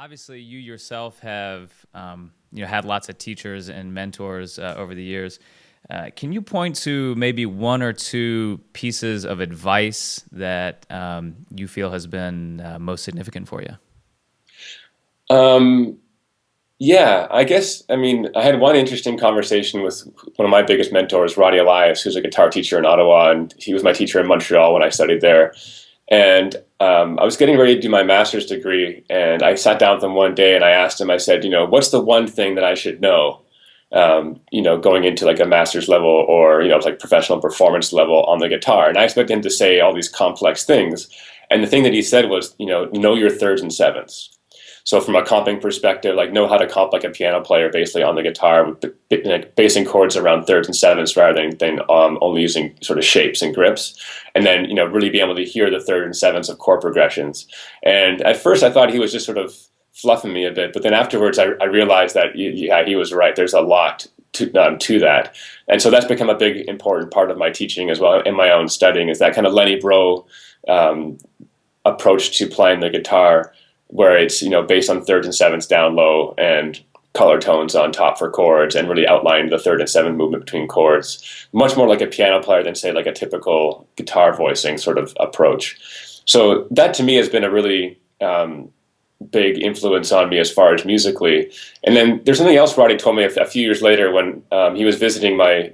Obviously, you yourself have had lots of teachers and mentors over the years. Can you point to maybe one or two pieces of advice that you feel has been most significant for you? Um, yeah, I guess, I mean, I had one interesting conversation with one of my biggest mentors, Roddy Elias, who's a guitar teacher in Ottawa, and he was my teacher in Montreal when I studied there. And I was getting ready to do my master's degree, and I sat down with him one day and I asked him, I said, what's the one thing that I should know, going into like a master's level or, like professional performance level on the guitar? And I expected him to say all these complex things. And the thing that he said was, know your thirds and sevenths. So from a comping perspective, like know how to comp like a piano player basically on the guitar, with like basing chords around thirds and sevenths rather than only using sort of shapes and grips, and then really be able to hear the third and sevenths of chord progressions. And at first, I thought he was just sort of fluffing me a bit, but then afterwards, I realized that yeah, he was right. There's a lot to that, and so that's become a big important part of my teaching as well in my own studying. Is that kind of Lenny Bro um, approach to playing the guitar, where it's based on thirds and sevenths down low and color tones on top for chords, and really outline the third and seventh movement between chords, much more like a piano player than say like a typical guitar voicing sort of approach. So that to me has been a really big influence on me as far as musically. And then there's something else Roddy told me a few years later when he was visiting my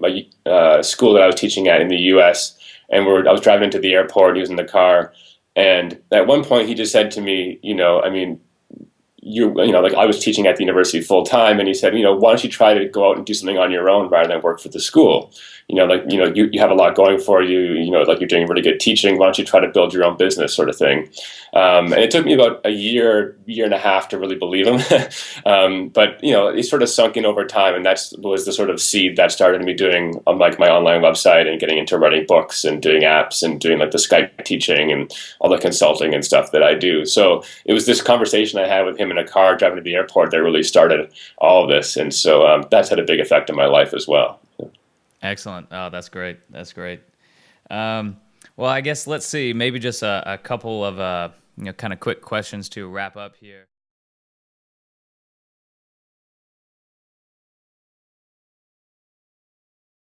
school that I was teaching at in the U.S. And I was driving into the airport. He was in the car, and at one point, he just said to me, I mean, like I was teaching at the university full time, and he said, why don't you try to go out and do something on your own rather than work for the school? You have a lot going for you, like you're doing really good teaching. Why don't you try to build your own business, sort of thing? And it took me about a year and a half to really believe him. But it sort of sunk in over time, and that was the sort of seed that started me doing like my online website and getting into writing books and doing apps and doing like the Skype teaching and all the consulting and stuff that I do. So it was this conversation I had with him in a car driving to the airport that really started all of this, and so that's had a big effect on my life as well. Excellent. Oh, that's great. That's great. Um, well, I guess let's see. Maybe just a couple of kind of quick questions to wrap up here.